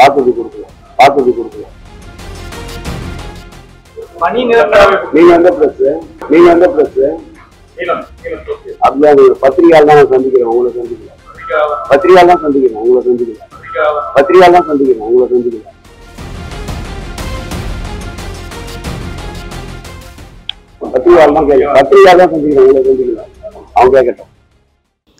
வாக்குறுதி கொடுக்கலாம். நீங்க எந்த பிரஸ் அப்படியே பத்திரிகையால் தான் சந்திக்கிறேன் உங்களை சந்திக்கிறேன். பத்திரிகையால் தான் சந்திக்கிறேன் உங்களை சந்திக்கிறேன். பத்திரிகையால் தான் சந்திக்கிறேன் உங்களை சந்திக்கிறேன். பத்திரிகையால் தான் சந்திக்கிறேன் உங்களை சந்திக்கிறேன். அவங்க கேட்கட்டும்.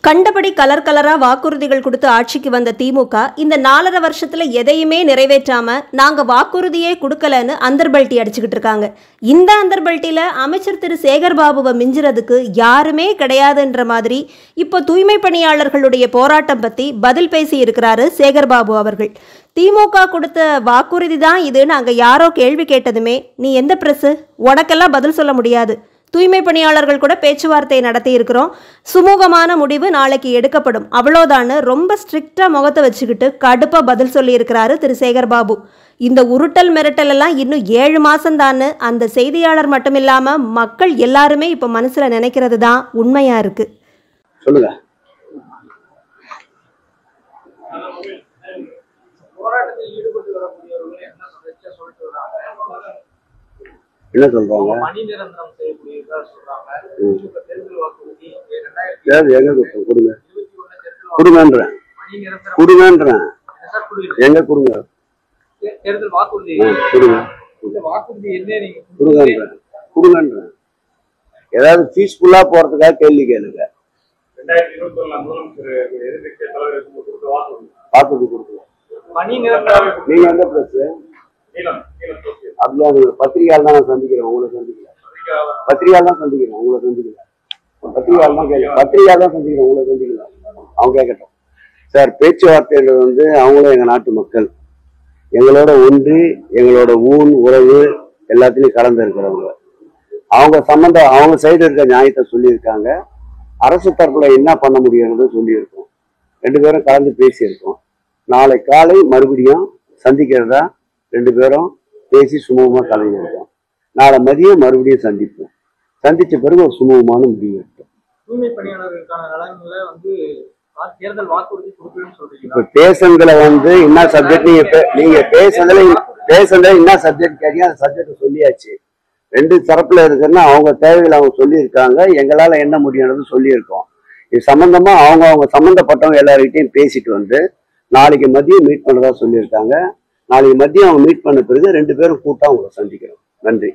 கண்டபடி கலர் கலரா வாக்குறுதிகள் கொடுத்து ஆட்சிக்கு வந்த திமுக இந்த 4.5 வருஷத்துல எதையுமே நிறைவேற்றாம நாங்க வாக்குறுதியே கொடுக்கலன்னு அந்தர்பல்ட்டி அடிச்சுக்கிட்டு இருக்காங்க. இந்த அந்தர்பல்ட்டியில அமைச்சர் திரு சேகர் பாபுவை மிஞ்சுறதுக்கு யாருமே கிடையாதுன்ற மாதிரி இப்போ தூய்மை பணியாளர்களுடைய போராட்டம் பத்தி பதில் பேசி இருக்கிறாரு சேகர் பாபு அவர்கள். திமுக கொடுத்த வாக்குறுதி தான் இதுன்னு அங்க யாரோ கேள்வி கேட்டதுமே நீ எந்த பிரஸ், உனக்கெல்லாம் பதில் சொல்ல முடியாது, தூய்மை பணியாளர்கள் கூட பேச்சுவார்த்தை நடத்தி இருக்கிறோம், சுமூகமான முடிவு நாளைக்கு எடுக்கப்படும், அவ்வளோதான்னு ரொம்ப ஸ்ட்ரிக்டா முகத்தை வச்சுக்கிட்டு கடுப்பா பதில் சொல்லி இருக்கிறாரு திரு சேகர் பாபு. இந்த உருட்டல் மிரட்டல் எல்லாம் இன்னும் 7 மாசம்தான்னு அந்த செய்தியாளர் மட்டும் இல்லாம மக்கள் எல்லாருமே இப்ப மனசுல நினைக்கிறது தான் உண்மையா இருக்கு. சொல்லுங்க. என்ன சொல்றாங்க? எங்க கொடுங்க ஏதாவது பீஸ்ஃபுல்லா போறதுக்காக கேள்வி கேளுங்க. வாக்குறுதி கொடுக்கலாம். நீங்க எந்த பிரஸ் அப்படியே பத்திரிகையால் தான் சந்திக்கிறேன் உங்களை சந்திக்கிறேன். பத்திரிகையால் தான் சந்திக்கிறேன் உங்களை சந்திக்கிறேன். பத்திரிகையால் தான் சந்திக்கிறேன் உங்களை சந்திக்கிறேன். அவங்க கேட்கட்டும். சார், பேச்சுவார்த்தைகள் அவங்களும் எங்க நாட்டு மக்கள் எங்களோட ஒன்று, எங்களோட ஊன் உறவு எல்லாத்திலையும் கலந்து இருக்கிறவங்க. அவங்க சைடு இருக்க நியாயத்தை சொல்லியிருக்காங்க. அரசு தரப்புல என்ன பண்ண முடியும்னு சொல்லியிருக்கோம். 2 பேரும் கலந்து பேசியிருக்கோம். நாளை காலை மறுபடியும் சந்திக்கிறதா 2 பேரும் பேசி சுமூகமா கலைஞருக்கோம். நாளை மதியம் மறுபடியும் சந்திப்போம். சந்திச்ச பிறகு ஒரு சுமூகமான முடிவு எடுத்தோம். தூய்மை பணியாளர்களுக்கான நலன்களை தேர்தல் வாக்குறுதி கொடுக்கணும்னு சொல்றீங்க. இப்ப பேசுறதுல என்ன சப்ஜெக்ட் நீங்க பேசுறதுல என்ன சப்ஜெக்ட் கேட்டீங்க, அந்த சப்ஜெக்ட் சொல்லியாச்சு. 2 தரப்புல இருக்குன்னா அவங்க தேவைகளை அவங்க சொல்லியிருக்காங்க. எங்களால என்ன முடியும்னு சொல்லியிருக்கோம். இது சம்பந்தமா அவங்க சம்பந்தப்பட்டவங்க எல்லார்கிட்டையும் பேசிட்டு நாளைக்கு மதியம் மீட் பண்ணதா சொல்லியிருக்காங்க. நாளைக்கு மதியம் அவங்க மீட் பண்ண பிறகு 2 பேரும் கூட்டம் அவங்களை சந்திக்கிறோம். நன்றி.